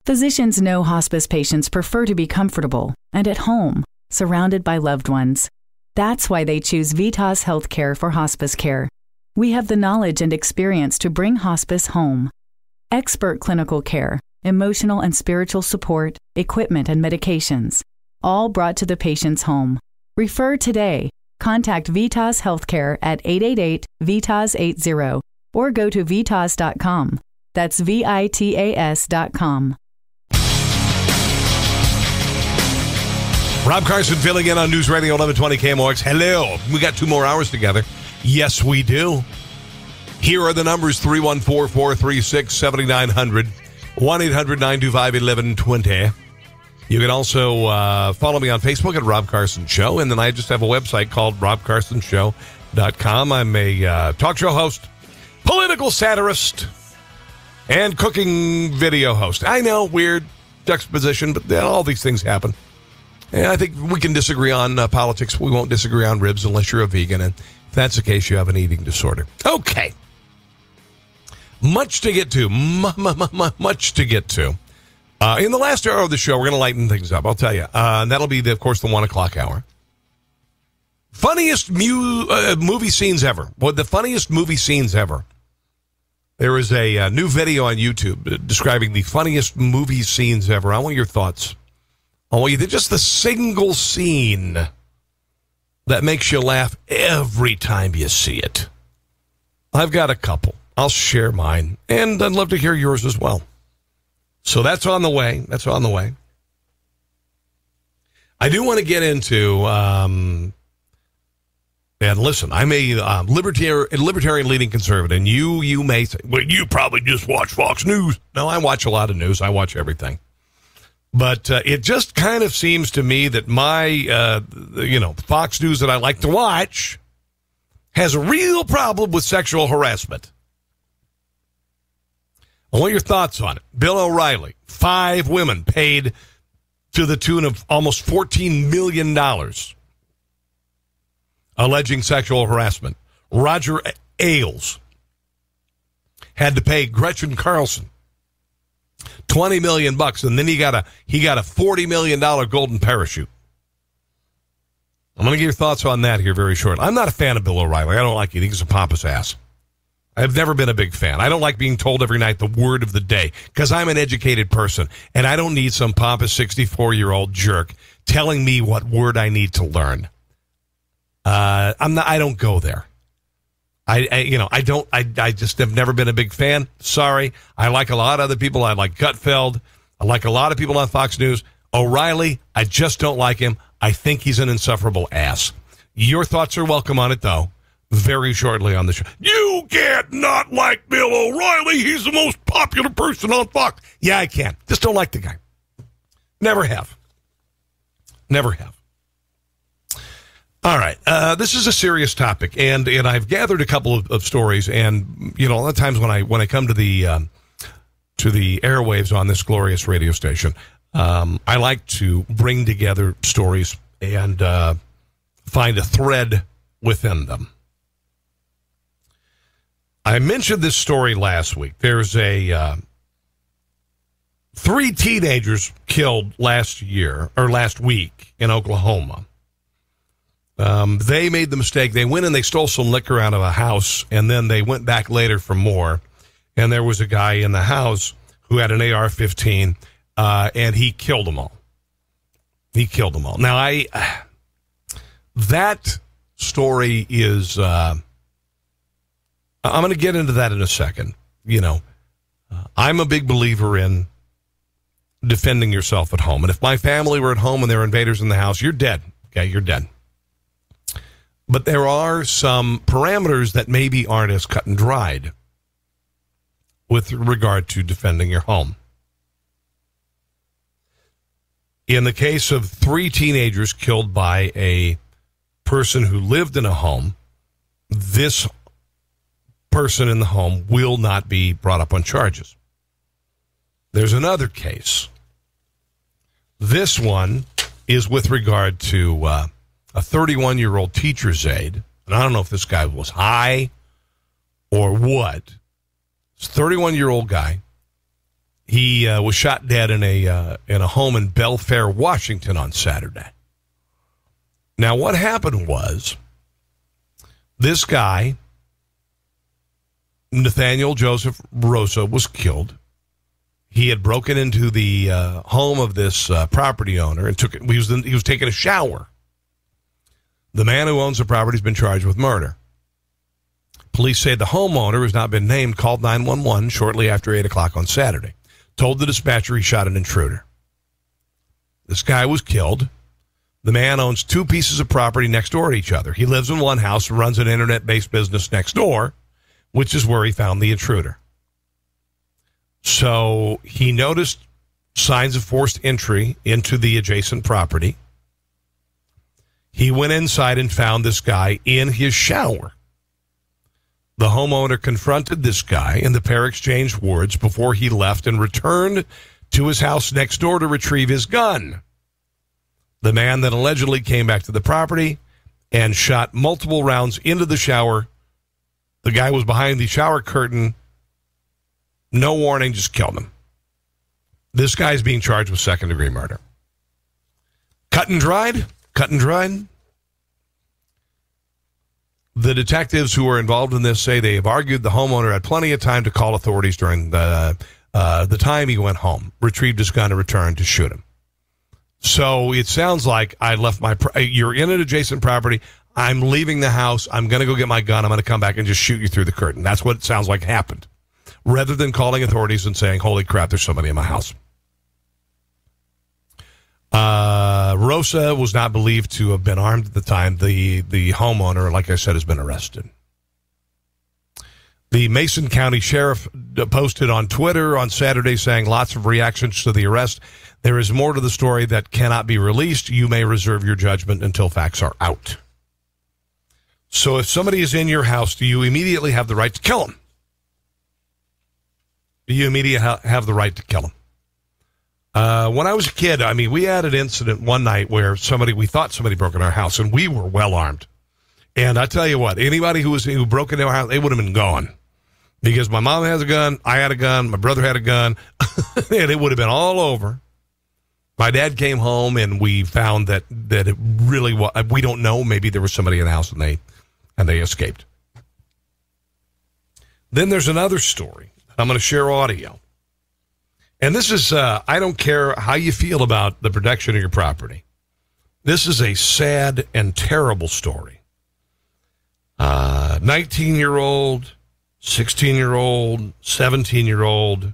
Physicians know hospice patients prefer to be comfortable and at home, surrounded by loved ones. That's why they choose Vitas Healthcare for hospice care. We have the knowledge and experience to bring hospice home. Expert clinical care, emotional and spiritual support, equipment and medications, all brought to the patient's home. Refer today. Contact Vitas Healthcare at 888-VITAS-80 or go to vitas.com. That's VITAS.com. Rob Carson filling in on News Radio 1120 KMOX. Hello. We got 2 more hours together. Yes, we do. Here are the numbers: 314-436-7900, 1-800-925-1120. You can also follow me on Facebook at Rob Carson Show, and then I just have a website called robcarsonshow.com. I'm a talk show host, political satirist, and cooking video host. I know, weird juxtaposition, but all these things happen. And I think we can disagree on politics. We won't disagree on ribs unless you're a vegan. And if that's the case, you have an eating disorder. Okay. Much to get to. Much to get to. In the last hour of the show, we're going to lighten things up. I'll tell you. And that'll be, of course, the 1 o'clock hour. Funniest movie scenes ever. Well, the funniest movie scenes ever. There is a new video on YouTube describing the funniest movie scenes ever. I want your thoughts. I want you to just the single scene that makes you laugh every time you see it. I've got a couple. I'll share mine, and I'd love to hear yours as well. So that's on the way. That's on the way. I do want to get into, and listen, I'm a libertarian leading conservative, and you may say, well, you probably just watch Fox News. No, I watch a lot of news. I watch everything. But it just kind of seems to me that my, Fox News that I like to watch has a real problem with sexual harassment. I want your thoughts on it. Bill O'Reilly, 5 women paid to the tune of almost $14 million alleging sexual harassment. Roger Ailes had to pay Gretchen Carlson $20 million, and then he got a $40 million golden parachute. I'm going to get your thoughts on that here very short. I'm not a fan of Bill O'Reilly. I don't like it. I think he's a pompous ass. I've never been a big fan. I don't like being told every night the word of the day because I'm an educated person, and I don't need some pompous 64-year-old jerk telling me what word I need to learn. I don't go there. I just have never been a big fan. Sorry. I like a lot of other people. I like Gutfeld. I like a lot of people on Fox News. O'Reilly, I just don't like him. I think he's an insufferable ass. Your thoughts are welcome on it, though, very shortly on the show. You can't not like Bill O'Reilly. He's the most popular person on Fox. Yeah, I can. Just don't like the guy. Never have. Never have. All right, this is a serious topic, and I've gathered a couple of stories, and a lot of times when I come to the airwaves on this glorious radio station, I like to bring together stories and find a thread within them. I mentioned this story last week. There's 3 teenagers killed last week in Oklahoma. They made the mistake. They went and they stole some liquor out of a house, and then they went back later for more. And there was a guy in the house who had an AR-15, and he killed them all. Now, that story is, I'm going to get into that in a second. I'm a big believer in defending yourself at home. And if my family were at home and there were invaders in the house, you're dead. Okay, you're dead. But there are some parameters that maybe aren't as cut and dried with regard to defending your home. In the case of 3 teenagers killed by a person who lived in a home, this person in the home will not be brought up on charges. There's another case. This one is with regard to a 31-year-old teacher's aide, and I don't know if this guy was high or what. It's a 31-year-old guy He was shot dead in a home in Belfair, Washington on Saturday. Now, what happened was this guy, Nathaniel Joseph Rosa, was killed. He had broken into the home of this property owner and he was taking a shower. The man who owns the property has been charged with murder. Police say the homeowner, who has not been named, called 911 shortly after 8 o'clock on Saturday. Told the dispatcher he shot an intruder. This guy was killed. The man owns 2 pieces of property next door to each other. He lives in one house and runs an internet-based business next door, which is where he found the intruder. So he noticed signs of forced entry into the adjacent property. He went inside and found this guy in his shower. The homeowner confronted this guy, and the pair exchanged words before he left and returned to his house next door to retrieve his gun. The man then allegedly came back to the property and shot multiple rounds into the shower. The guy was behind the shower curtain. No warning, just killed him. This guy's being charged with second-degree murder. Cut and dried. The detectives who were involved in this say they have argued the homeowner had plenty of time to call authorities during the time he went home, retrieved his gun, and returned to shoot him. So it sounds like I left you're in an adjacent property. I'm leaving the house. I'm going to go get my gun. I'm going to come back and just shoot you through the curtain. That's what it sounds like happened. Rather than calling authorities and saying, holy crap, there's somebody in my house. Rosa was not believed to have been armed at the time. The homeowner, like I said, has been arrested. The Mason County Sheriff posted on Twitter on Saturday saying lots of reactions to the arrest. There is more to the story that cannot be released. You may reserve your judgment until facts are out. So if somebody is in your house, do you immediately have the right to kill them? Do you immediately have the right to kill them? When I was a kid, we had an incident one night where we thought somebody broke in our house, and we were well armed. And I tell you what, anybody who broke into our house, they would have been gone. Because my mom has a gun, I had a gun, my brother had a gun, and it would have been all over. My dad came home, and we found that it really was, we don't know, maybe there was somebody in the house, and they escaped. Then there's another story. I'm going to share audio. And this is, I don't care how you feel about the protection of your property. This is a sad and terrible story. 19-year-old, 16-year-old, 17-year-old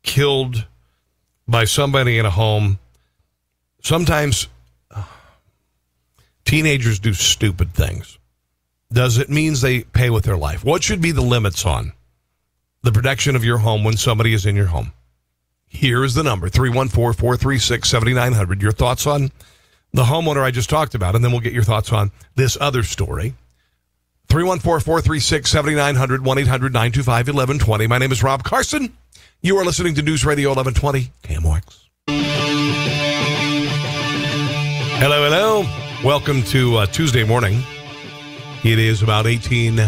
killed by somebody in a home. Sometimes teenagers do stupid things. Does it mean they pay with their life? What should be the limits on the protection of your home when somebody is in your home? Here is the number, 314-436-7900. Your thoughts on the homeowner I just talked about, and then we'll get your thoughts on this other story. 314-436-7900, 1-800-925-1120. My name is Rob Carson. You are listening to News Radio 1120, KMOX. Hello. Welcome to Tuesday morning. It is about 18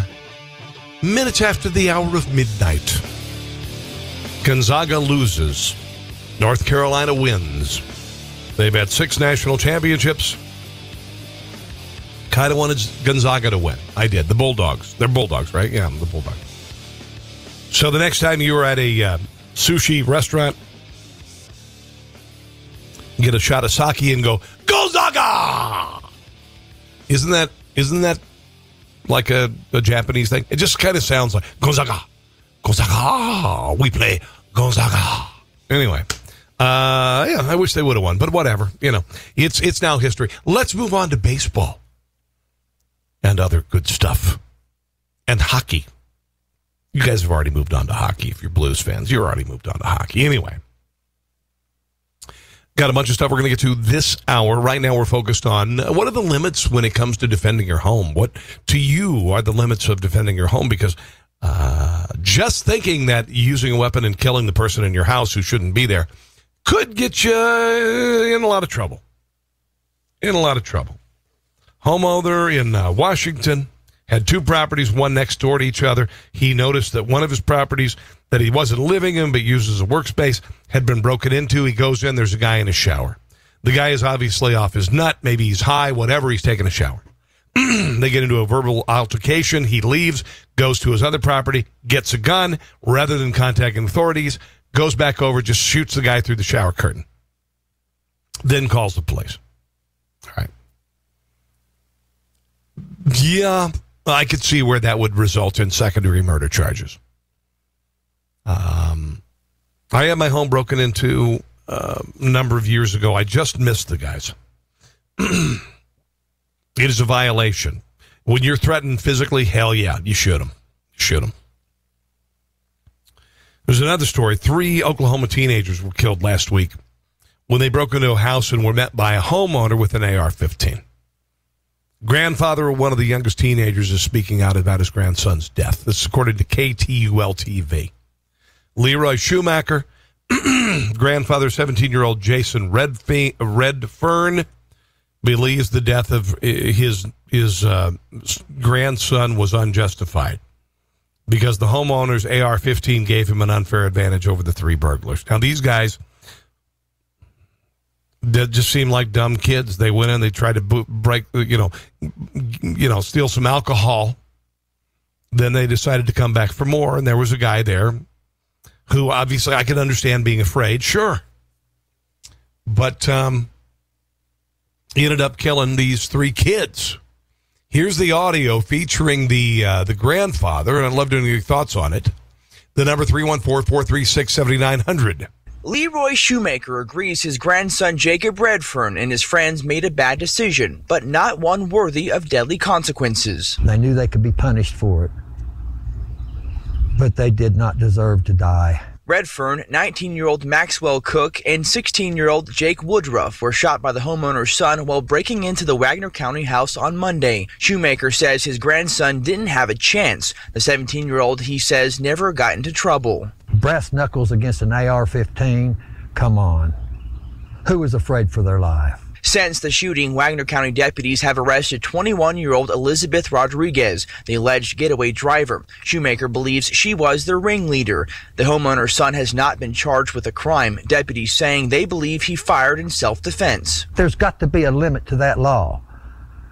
minutes after the hour of midnight. Gonzaga loses. North Carolina wins. They've had 6 national championships. Kind of wanted Gonzaga to win. I did. The Bulldogs. They're Bulldogs, right? Yeah, the Bulldogs. So the next time you were at a sushi restaurant, get a shot of sake and go, Gonzaga! Isn't that like a Japanese thing? It just kind of sounds like Gonzaga. Gonzaga. We play Gonzaga. Anyway, I wish they would have won, but whatever. It's now history. Let's move on to baseball and other good stuff. And hockey. You guys have already moved on to hockey. If you're Blues fans, you're already moved on to hockey. Anyway, got a bunch of stuff we're going to get to this hour. Right now we're focused on what are the limits when it comes to defending your home? What, to you, are the limits of defending your home? Because just thinking that using a weapon and killing the person in your house who shouldn't be there could get you in a lot of trouble. Homeowner in Washington Had two properties, one next door to each other. He noticed that one of his properties that he wasn't living in but used as a workspace had been broken into. He goes in, there's a guy in a shower. The guy is obviously off his nut. Maybe he's high, whatever. He's taking a shower. They get into a verbal altercation. He leaves, goes to his other property, gets a gun. Rather than contacting authorities, goes back over, just shoots the guy through the shower curtain. Then calls the police. All right. Yeah, I could see where that would result in second-degree murder charges. I had my home broken into a number of years ago. I just missed the guys. It is a violation. When you're threatened physically, hell yeah, you shoot them. Shoot them. There's another story. 3 Oklahoma teenagers were killed last week when they broke into a house and were met by a homeowner with an AR-15. Grandfather of one of the youngest teenagers is speaking out about his grandson's death. This is according to KTUL-TV. Leroy Schumacher, grandfather 17-year-old Jason Redfern, believes the death of his grandson was unjustified because the homeowner's AR-15 gave him an unfair advantage over the 3 burglars. Now, these guys, that just seem like dumb kids. They went in, they tried to break, steal some alcohol. Then they decided to come back for more, and there was a guy there who obviously I could understand being afraid, sure. But he ended up killing these 3 kids. Here's the audio featuring the grandfather, and I'd love to know your thoughts on it. The number 314-436-7900. Leroy Shoemaker agrees his grandson Jacob Redfern and his friends made a bad decision, but not one worthy of deadly consequences. They knew they could be punished for it, but they did not deserve to die. Redfern, 19-year-old Maxwell Cook, and 16-year-old Jake Woodruff were shot by the homeowner's son while breaking into the Wagner County house on Monday. Shoemaker says his grandson didn't have a chance. The 17-year-old, he says, never got into trouble. Brass knuckles against an AR-15, come on. Who was afraid for their life? Since the shooting, Wagner County deputies have arrested 21-year-old Elizabeth Rodriguez, the alleged getaway driver. Shoemaker believes she was the ringleader. The homeowner's son has not been charged with a crime, deputies saying they believe he fired in self-defense. There's got to be a limit to that law.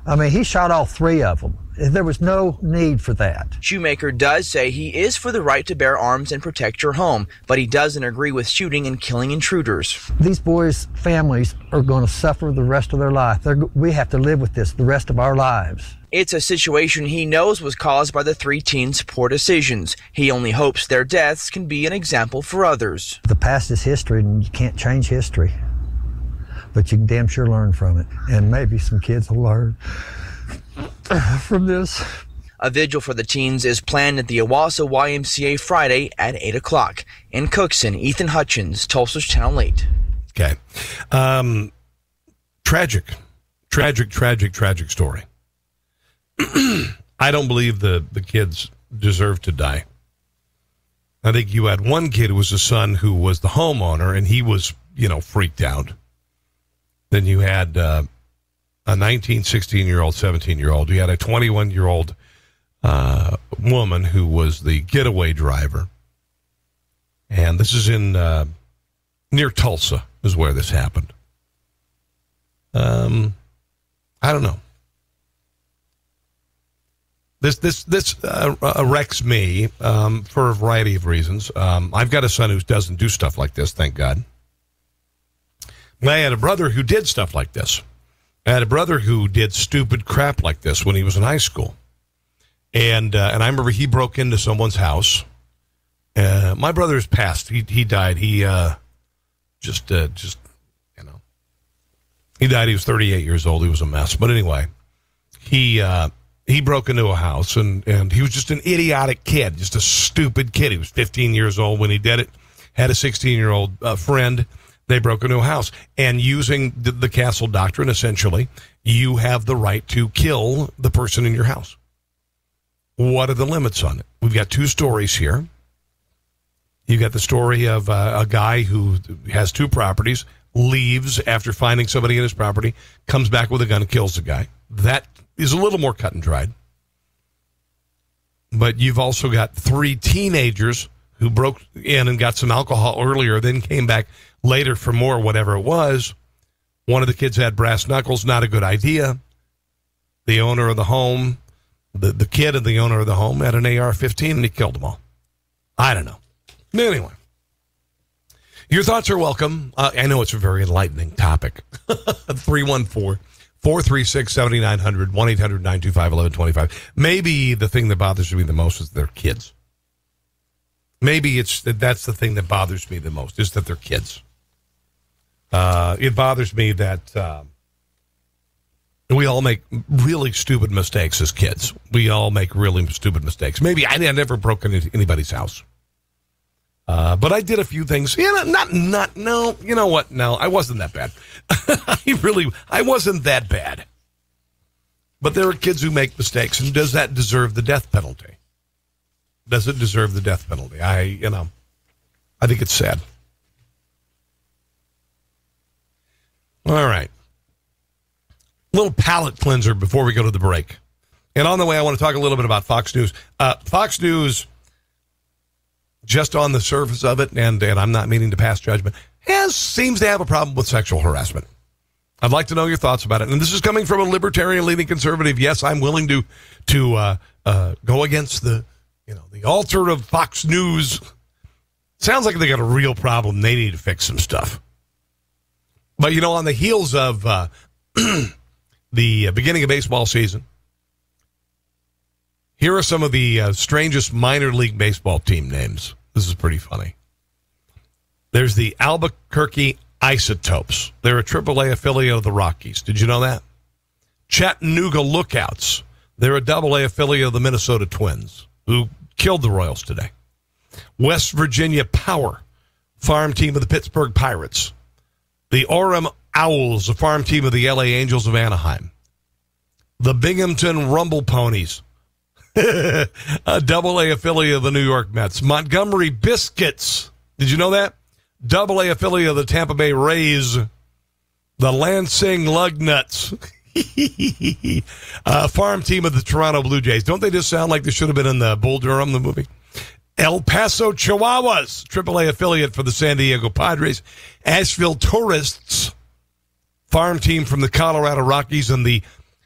I mean, he shot all 3 of them. There was no need for that. Shoemaker does say he is for the right to bear arms and protect your home, but he doesn't agree with shooting and killing intruders. These boys' families are going to suffer the rest of their life. We have to live with this the rest of our lives. It's a situation he knows was caused by the 3 teens' poor decisions. He only hopes their deaths can be an example for others. The past is history, and you can't change history. But you can damn sure learn from it, and maybe some kids will learn from this. A vigil for the teens is planned at the Owasso YMCA Friday at 8 o'clock. In Cookson, Ethan Hutchins, Tulsa's Channel 8. Okay. Tragic story. I don't believe the kids deserve to die. I think you had one kid who was a son who was the homeowner, and he was, freaked out. Then you had a 19, 16-year-old, 17-year-old. You had a 21-year-old woman who was the getaway driver. And this is in near Tulsa is where this happened. I don't know. This wrecks me for a variety of reasons. I've got a son who doesn't do stuff like this, thank God. I had a brother who did stuff like this. I had a brother who did stupid crap like this when he was in high school. And I remember he broke into someone's house. My brother has passed. He died. He just he died. He was 38 years old. He was a mess. But anyway, he broke into a house, and he was just an idiotic kid, just a stupid kid. He was 15 years old when he did it. Had a 16-year-old friend. They broke into a house, and using the castle doctrine, essentially, you have the right to kill the person in your house. What are the limits on it? We've got 2 stories here. You got the story of a guy who has 2 properties, leaves after finding somebody in his property, comes back with a gun and kills the guy. That is a little more cut and dried. But you've also got 3 teenagers who broke in and got some alcohol earlier, then came back later for more, whatever it was. One of the kids had brass knuckles, not a good idea. The owner of the home, the kid and the owner of the home had an AR-15, and he killed them all. I don't know. Anyway, your thoughts are welcome. I know it's a very enlightening topic. 314-436-7900, 1-800-925-1125. Maybe the thing that bothers me the most is their kids. Maybe that's the thing that bothers me the most, is that they're kids. It bothers me that we all make really stupid mistakes as kids. We all make really stupid mistakes. Maybe I never broke into anybody's house. But I did a few things. No, you know what? No, I wasn't that bad. I wasn't that bad. But there are kids who make mistakes, and does that deserve the death penalty? Does it deserve the death penalty? I think it's sad. All right. Little palate cleanser before we go to the break. And on the way, I want to talk a little bit about Fox News. Fox News, just on the surface of it, and I'm not meaning to pass judgment, seems to have a problem with sexual harassment. I'd like to know your thoughts about it. And this is coming from a libertarian-leaning conservative. Yes, I'm willing to go against the altar of Fox News. Sounds like they got a real problem. They need to fix some stuff. But, on the heels of the beginning of baseball season, here are some of the strangest minor league baseball team names. This is pretty funny. There's the Albuquerque Isotopes. They're a AAA affiliate of the Rockies. Did you know that? Chattanooga Lookouts. They're a AA affiliate of the Minnesota Twins, who killed the Royals today. West Virginia Power, farm team of the Pittsburgh Pirates. The Orem Owls, a farm team of the LA Angels of Anaheim. The Binghamton Rumble Ponies, a AA affiliate of the New York Mets. Montgomery Biscuits, did you know that? AA affiliate of the Tampa Bay Rays. The Lansing Lugnuts, farm team of the Toronto Blue Jays. Don't they just sound like they should have been in the Bull Durham, the movie? El Paso Chihuahuas, AAA affiliate for the San Diego Padres. Asheville Tourists, farm team from the Colorado Rockies. And the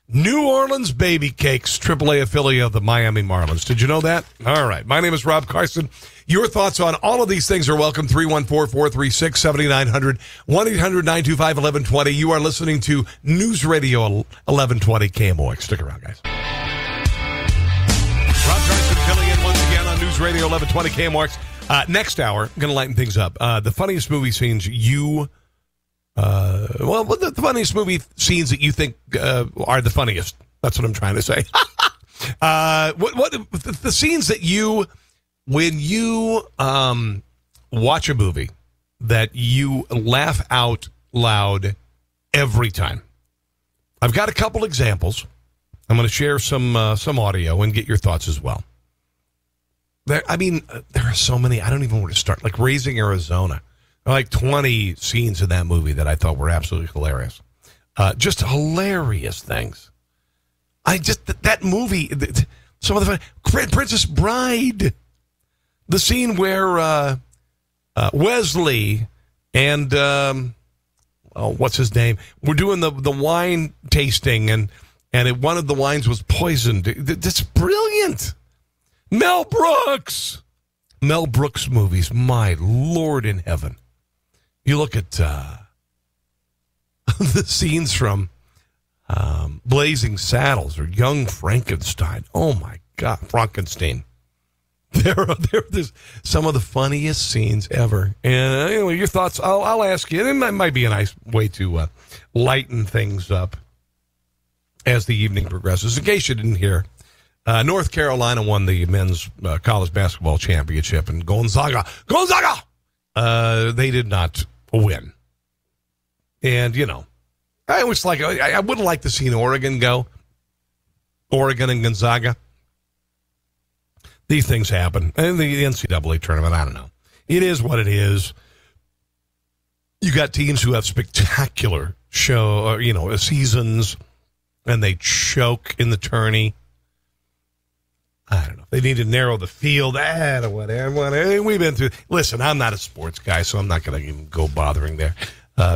New Orleans Baby Cakes, AAA affiliate of the Miami Marlins. Did you know that? All right. My name is Rob Carson. Your thoughts on all of these things are welcome. 314-436-7900, 1-800-925-1120. You are listening to News Radio 1120 KMOX. Stick around, guys. Rob Carson filling in once again on News Radio 1120 KMOX. Next hour, I'm going to lighten things up. The funniest movie scenes the funniest movie scenes that you think are the funniest. That's what I'm trying to say. What the scenes that when you watch a movie that you laugh out loud every time. I've got a couple examples. I'm going to share some audio and get your thoughts as well. There are so many. I don't even know where to start. Like Raising Arizona. There are like 20 scenes in that movie that I thought were absolutely hilarious. Just hilarious things. That movie, some of the Princess Bride. The scene where Wesley and what's his name? We're doing the wine tasting, and one of the wines was poisoned. That's brilliant. Mel Brooks movies. My Lord in heaven. You look at the scenes from Blazing Saddles or Young Frankenstein. Oh my God, Frankenstein. There's some of the funniest scenes ever. And anyway, your thoughts, I'll ask you. And it might be a nice way to lighten things up as the evening progresses. In case you didn't hear, North Carolina won the men's college basketball championship, and Gonzaga, they did not win. And, I was like, I wouldn't like to see Oregon go. Oregon and Gonzaga. These things happen. And the NCAA tournament, I don't know. It is what it is. You got teams who have spectacular seasons, and they choke in the tourney. I don't know. They need to narrow the field. Whatever. We've been through. Listen, I'm not a sports guy, so I'm not going to even go bothering there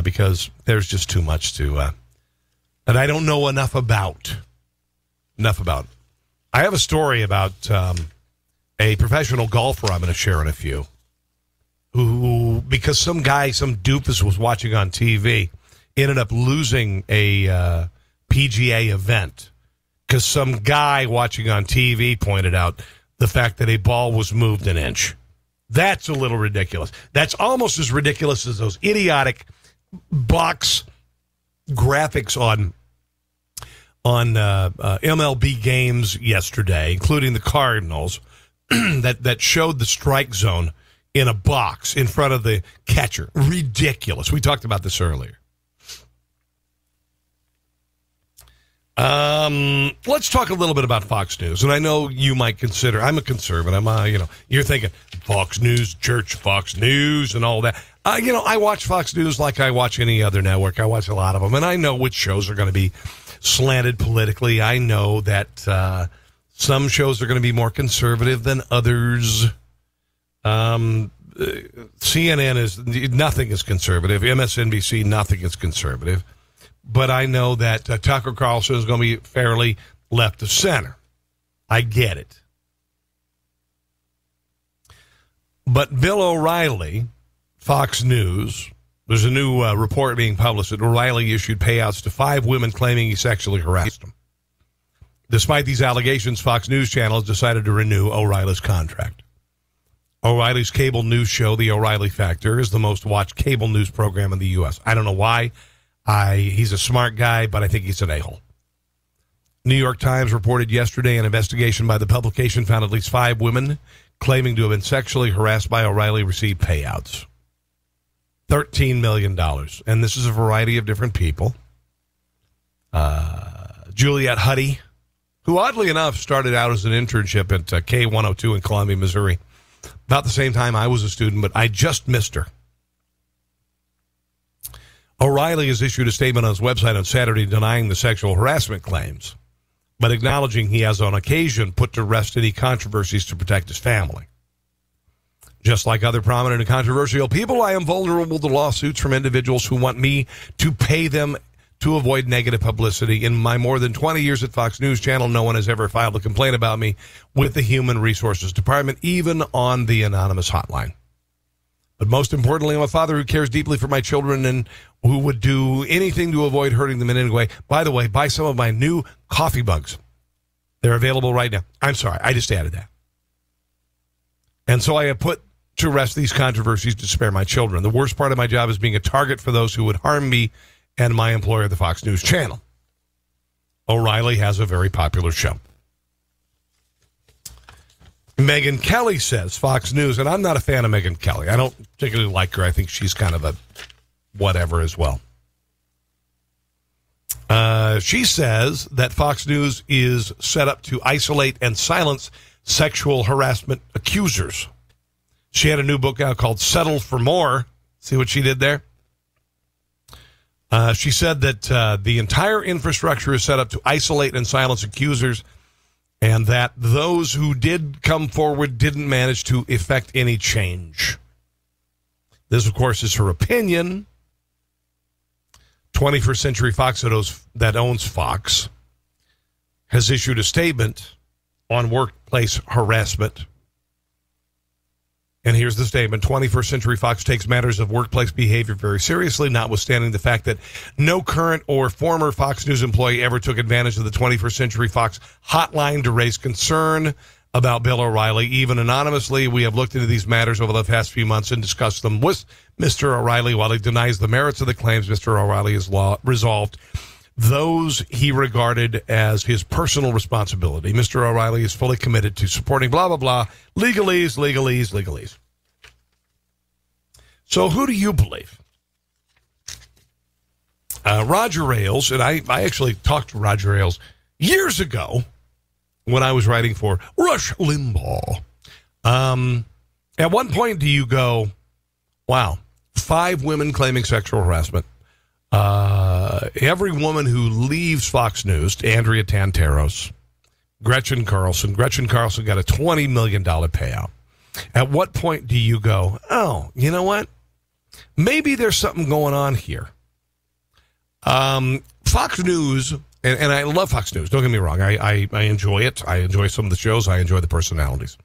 because there's just too much to that I don't know enough about. I have a story about a professional golfer I'm going to share in a few. Who, because some doofus was watching on TV, ended up losing a PGA event. Because some guy watching on TV pointed out the fact that a ball was moved an inch. That's a little ridiculous. That's almost as ridiculous as those idiotic box graphics on MLB games yesterday, including the Cardinals, that showed the strike zone in a box in front of the catcher. Ridiculous. We talked about this earlier. Let's talk a little bit about Fox News. And I know you might consider, I'm a conservative. You're thinking Fox News, Church, Fox News, and all that. I watch Fox News like I watch any other network. I watch a lot of them, and I know which shows are going to be slanted politically. I know that some shows are going to be more conservative than others. CNN nothing is conservative. MSNBC, nothing is conservative. But I know that Tucker Carlson is going to be fairly left of center. I get it. But Bill O'Reilly, Fox News, there's a new report being published that O'Reilly issued payouts to 5 women claiming he sexually harassed them. Despite these allegations, Fox News Channel has decided to renew O'Reilly's contract. O'Reilly's cable news show, The O'Reilly Factor, is the most watched cable news program in the U.S. I don't know why. He's a smart guy, but I think he's an a-hole. New York Times reported yesterday an investigation by the publication found at least 5 women claiming to have been sexually harassed by O'Reilly received payouts. $13 million. And this is a variety of different people. Juliette Huddy, who oddly enough started out as an internship at K102 in Columbia, Missouri. About the same time I was a student, but I just missed her. O'Reilly has issued a statement on his website on Saturday denying the sexual harassment claims, but acknowledging he has on occasion put to rest any controversies to protect his family. Just like other prominent and controversial people, I am vulnerable to lawsuits from individuals who want me to pay them to avoid negative publicity. In my more than 20 years at Fox News Channel, no one has ever filed a complaint about me with the Human Resources Department, even on the anonymous hotline. But most importantly, I'm a father who cares deeply for my children and who would do anything to avoid hurting them in any way. By the way, buy some of my new coffee mugs. They're available right now. I'm sorry, I just added that. And so I have put to rest these controversies to spare my children. The worst part of my job is being a target for those who would harm me and my employer, the Fox News Channel. O'Reilly has a very popular show. Megyn Kelly says, Fox News, and I'm not a fan of Megyn Kelly. I don't particularly like her. I think she's kind of a whatever as well. She says that Fox News is set up to isolate and silence sexual harassment accusers. She had a new book out called Settle for More. See what she did there? She said that the entire infrastructure is set up to isolate and silence accusers, and that those who did come forward didn't manage to effect any change. This, of course, is her opinion. 21st Century Fox, that owns Fox, has issued a statement on workplace harassment. And here's the statement. 21st Century Fox takes matters of workplace behavior very seriously, notwithstanding the fact that no current or former Fox News employee ever took advantage of the 21st Century Fox hotline to raise concern about Bill O'Reilly. Even anonymously, we have looked into these matters over the past few months and discussed them with Mr. O'Reilly. While he denies the merits of the claims, Mr. O'Reilly has resolved those he regarded as his personal responsibility. Mr. O'Reilly is fully committed to supporting blah, blah, blah, legalese. So who do you believe? Roger Ailes, and I actually talked to Roger Ailes years ago when I was writing for Rush Limbaugh. At one point do you go, wow, 5 women claiming sexual harassment. Every woman who leaves Fox News, Andrea Tantaros, Gretchen Carlson. Gretchen Carlson got a $20 million payout. At what point do you go, oh, you know what? Maybe there's something going on here. Fox News, and I love Fox News. Don't get me wrong. I enjoy it. I enjoy some of the shows. I enjoy the personalities.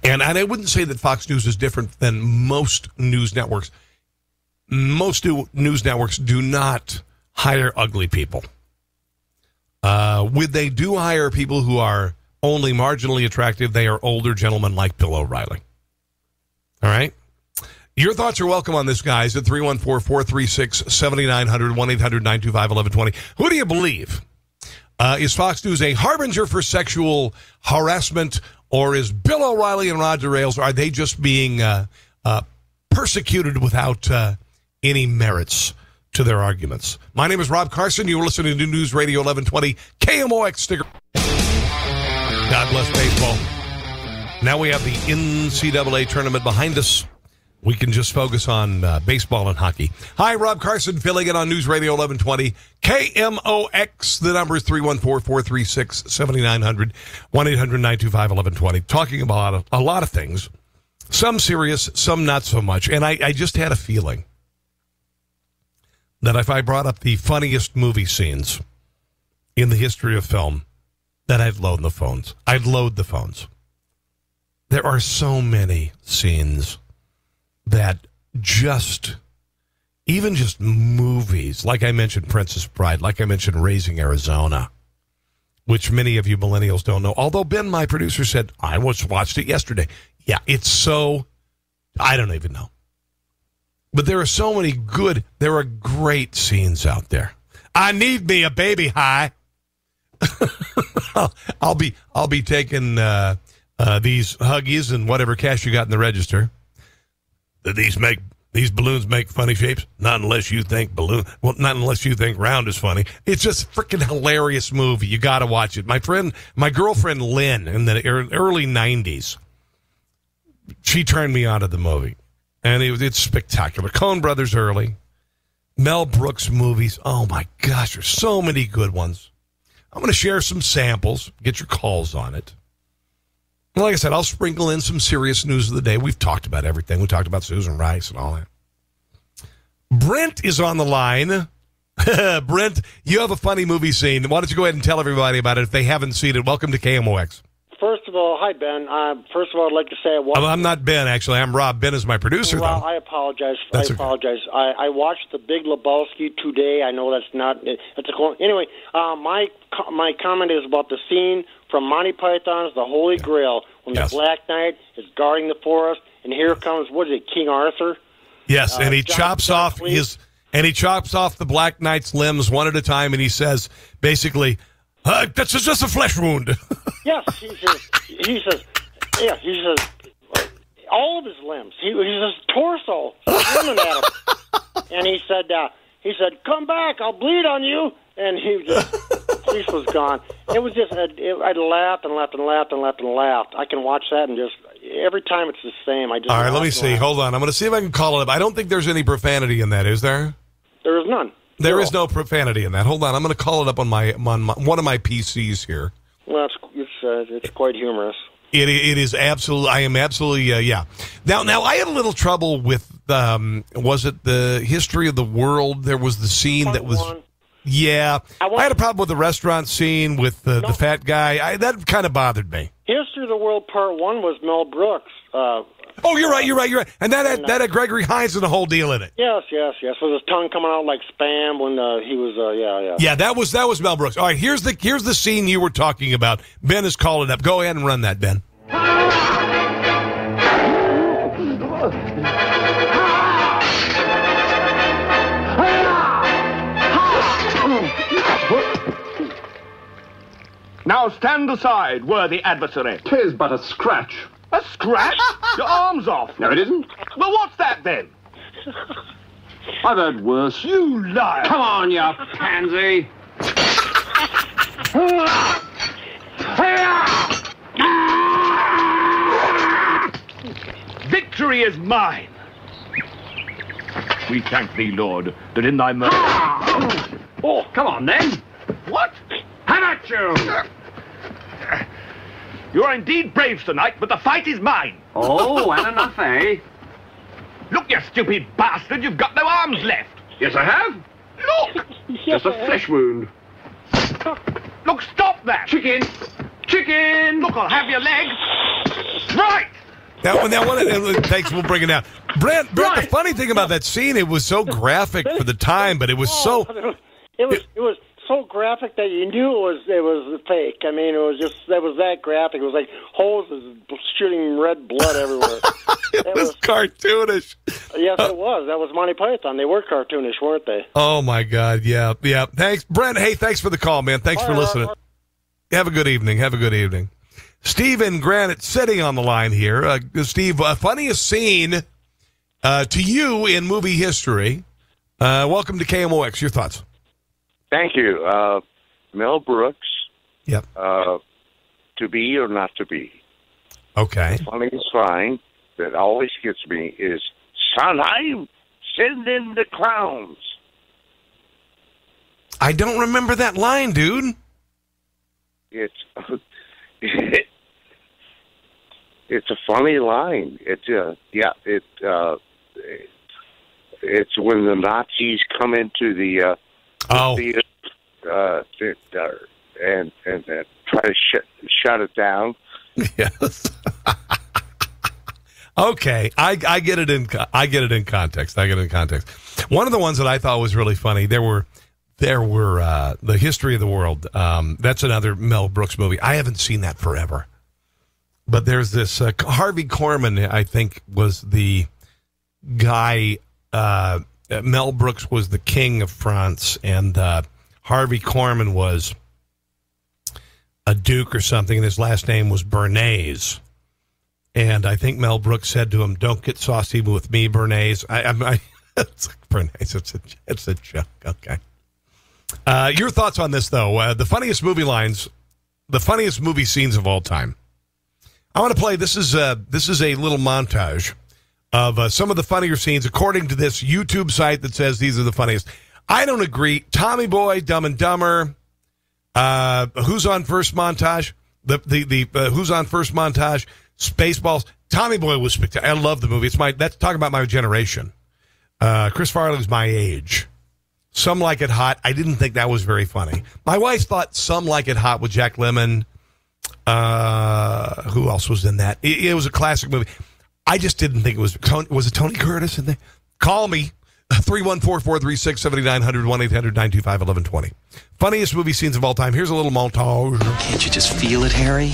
And I wouldn't say that Fox News is different than most news networks. Most news networks do not hire ugly people. When they do hire people who are only marginally attractive, they are older gentlemen like Bill O'Reilly. All right? Your thoughts are welcome on this, guys, at 314-436-7900, 1-800-925-1120. Who do you believe? Is Fox News a harbinger for sexual harassment, or is Bill O'Reilly and Roger Ailes, are they just being persecuted without any merits to their arguments? My name is Rob Carson. You're listening to News Radio 1120, KMOX sticker. God bless baseball. Now we have the NCAA tournament behind us. We can just focus on baseball and hockey. Hi, Rob Carson, filling in on News Radio 1120. KMOX, the number is 314-436-7900, 1-800-925-1120. Talking about a lot of things, some serious, some not so much. And I just had a feeling that if I brought up the funniest movie scenes in the history of film, that I'd load the phones. I'd load the phones. There are so many scenes that even just movies, like I mentioned Princess Bride, like I mentioned Raising Arizona, which many of you millennials don't know. Although Ben, my producer, said, I watched it yesterday. Yeah, it's so, I don't even know. But there are so many there are great scenes out there. I need me a baby high. I'll be taking these Huggies and whatever cash you got in the register. These balloons make funny shapes. Not unless you think not unless you think round is funny. It's just a freaking hilarious movie. You got to watch it. My girlfriend Lynn in the early 90s, she turned me on to the movie, and it's spectacular. Coen Brothers early, Mel Brooks movies. Oh my gosh, there's so many good ones. I'm going to share some samples. Get your calls on it. Like I said, I'll sprinkle in some serious news of the day. We've talked about everything. We talked about Susan Rice and all that. Brent is on the line. Brent, you have a funny movie scene. Why don't you go ahead and tell everybody about it if they haven't seen it? Welcome to KMOX. First of all, hi, Ben. First of all, I'd like to say I'm not Ben, actually. I'm Rob. Ben is my producer, well, though. I apologize. That's I apologize. Okay. I watched The Big Lebowski today. I know that's not... Anyway, my comment is about the scene from Monty Python's The Holy Grail, when the Black Knight is guarding the forest, and here comes, King Arthur? Yes, and he chops off the Black Knight's limbs one at a time, and he says, basically, that's just a flesh wound. Yes, he says, all of his limbs. He says torso, swimming at him, and he said, "Come back, I'll bleed on you." And police was gone. It was just, I laughed and laughed and laughed and laughed and laughed. I can watch that and just every time it's the same. All right, let me see. Hold on, I'm going to see if I can call it up. I don't think there's any profanity in that, is there? There is none. There is no profanity in that. Hold on, I'm going to call it up on one of my PCs here. Well, it's quite humorous. It is absolutely. I am absolutely. Yeah. Now I had a little trouble with. Was it the History of the World? There was the scene that was. One. Yeah, I had a problem with the restaurant scene with the fat guy. That kind of bothered me. History of the World Part 1 was Mel Brooks. Oh, you're right. And that had Gregory Hines and the whole deal in it. Yes. With his tongue coming out like spam when he was, Yeah, that was Mel Brooks. All right, here's the scene you were talking about. Ben is calling up. Go ahead and run that, Ben. Now stand aside, worthy adversary. 'Tis but a scratch. A scratch? Your arm's off. No, it isn't. Well, what's that then? I've heard worse. You liar. Come on, you pansy. Victory is mine. We thank thee, Lord, that in thy mercy... Oh, come on, then. What? Have it! got you! You are indeed brave tonight, but the fight is mine. Oh, and enough, eh? Look, you stupid bastard, you've got no arms left. Yes, I have. Look! Just a flesh wound. Look, stop that! Chicken! Chicken! Look, I'll have your leg. Right! Thanks, we'll bring it down. Brent, Right. the funny thing about that scene, it was so graphic for the time, but it was so... It was so graphic that you knew it was fake. I mean, it was that graphic. It was like hoses shooting red blood everywhere. It was cartoonish. Yes, it was. That was Monty Python. They were cartoonish, weren't they? Oh, my God, yeah. Thanks, Brent. Hey, thanks for the call, man. Thanks for listening. Have a good evening. Steve in Granite City on the line here. Steve, funniest scene to you in movie history. Welcome to KMOX. Your thoughts? Thank you. Mel Brooks. Yep. To be or not to be. Okay. The funniest line that always gets me is, Sondheim, send in the clowns. I don't remember that line, dude. It's it's a funny line. It's when the Nazis come into the theater and try to shut it down. Yes. Okay, I get it in context. One of the ones that I thought was really funny. There were The History of the World. That's another Mel Brooks movie. I haven't seen that forever. But there's this Harvey Korman, I think, was the guy. Mel Brooks was the king of France, and Harvey Korman was a duke or something, and his last name was Bernays. And I think Mel Brooks said to him, "Don't get saucy with me, Bernays." It's like Bernays. It's a joke. Okay. Your thoughts on this, though? The funniest movie lines, the funniest movie scenes of all time. I want to play. This is a little montage of some of the funnier scenes according to this YouTube site that says these are the funniest. I don't agree. Tommy Boy, Dumb and Dumber. Who's on first montage? The Who's on first montage? Spaceballs. Tommy Boy was spectacular. I love the movie. That's talking about my generation. Chris Farley's my age. Some Like It Hot. I didn't think that was very funny. My wife thought Some Like It Hot with Jack Lemmon. Who else was in that? It was a classic movie. I just didn't think it was. Was it Tony Curtis in there? Call me. 314-436-7900, 1-800-925-1120. Funniest movie scenes of all time. Here's a little montage. Can't you just feel it, Harry?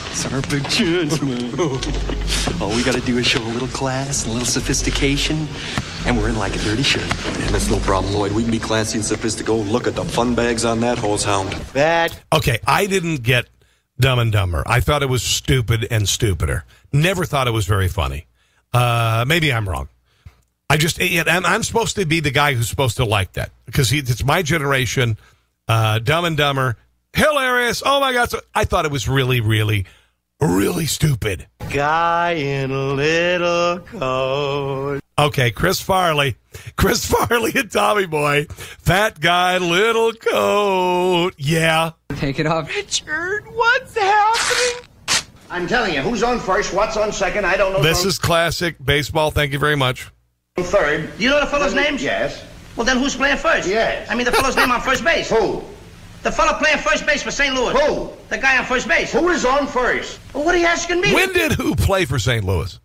It's our big chance, man. All we gotta do is show a little class, a little sophistication, and we're in like a dirty shirt. Man, that's no problem, Lloyd. We can be classy and sophisticated. Look at the fun bags on that hose hound. Bad. Okay, I didn't get Dumb and Dumber. I thought it was stupid and stupider. Never thought it was very funny. Maybe I'm wrong. I'm supposed to be the guy who's supposed to like that because it's my generation. Dumb and Dumber, hilarious. Oh my God! So I thought it was really, really, really stupid. Guy in a little coat. Okay, Chris Farley and Tommy Boy, fat guy, little coat. Yeah. Take it off. Richard, what's happening? I'm telling you, who's on first, what's on second, I don't know. This is classic baseball. Thank you very much. Third. Do you know the fellow's names? Yes. Well, then who's playing first? Yes. I mean, the fellow's name on first base. Who? The fellow playing first base for St. Louis. Who? The guy on first base. Who is on first? Well, what are you asking me? When did who play for St. Louis?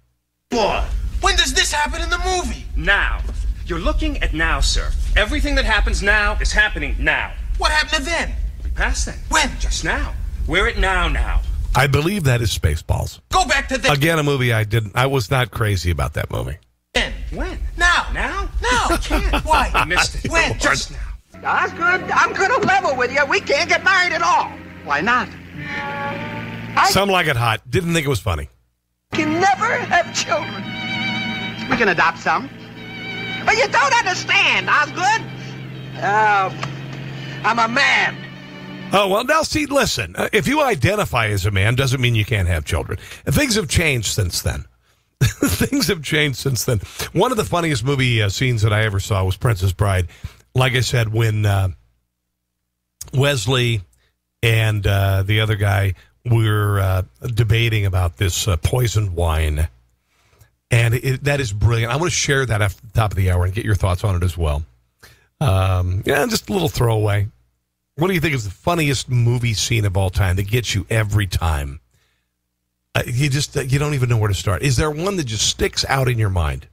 Boy. When does this happen in the movie? Now. You're looking at now, sir. Everything that happens now is happening now. What happened to then? We passed then. When? Just now. We're at now. I believe that is Spaceballs. Go back to then. Again, a movie I was not crazy about that movie. When? Now. Now? No. You can't. Why? You missed it. When? Just now. I'm good to level with you. We can't get married at all. Why not? Some Like It Hot. Didn't think it was funny. Can never have children. We can adopt some. But you don't understand, Osgood. I'm a man. Oh, well, now, see, listen. If you identify as a man, doesn't mean you can't have children. And things have changed since then. One of the funniest movie scenes that I ever saw was Princess Bride. Like I said, when Wesley and the other guy were debating about this poison wine. And that is brilliant. I want to share that after the top of the hour and get your thoughts on it as well. Just a little throwaway. What do you think is the funniest movie scene of all time that gets you every time? You don't even know where to start. Is there one that just sticks out in your mind?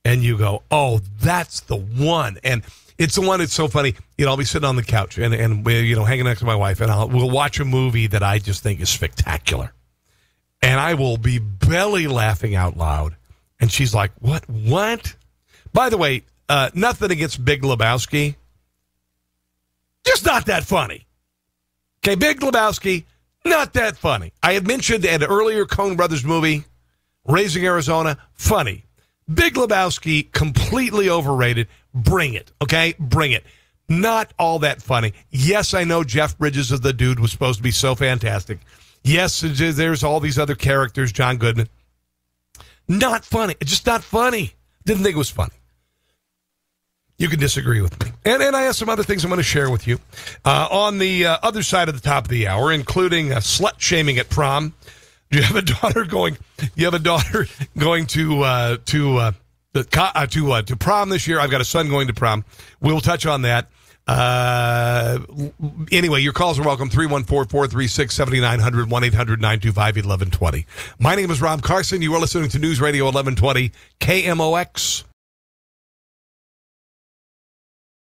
And you go, oh, that's the one. And it's the one that's so funny. I'll be sitting on the couch and hanging next to my wife, and we'll watch a movie that I just think is spectacular. And I will be belly laughing out loud. And she's like, what? By the way, nothing against Big Lebowski. Just not that funny. Okay, Big Lebowski, not that funny. I had mentioned an earlier Coen Brothers movie, Raising Arizona, funny. Big Lebowski, completely overrated. Bring it, okay? Bring it. Not all that funny. Yes, I know Jeff Bridges as the dude was supposed to be so fantastic. Yes, there's all these other characters, John Goodman. Not funny. Just not funny. Didn't think it was funny. You can disagree with me. And I have some other things I'm going to share with you. On the other side of the top of the hour, including slut-shaming at prom. You have a daughter going to prom this year. I've got a son going to prom. We'll touch on that. Anyway, your calls are welcome. 314-436-7900, 1-800-925-1120. My name is Rob Carson. You are listening to News Radio 1120 KMOX.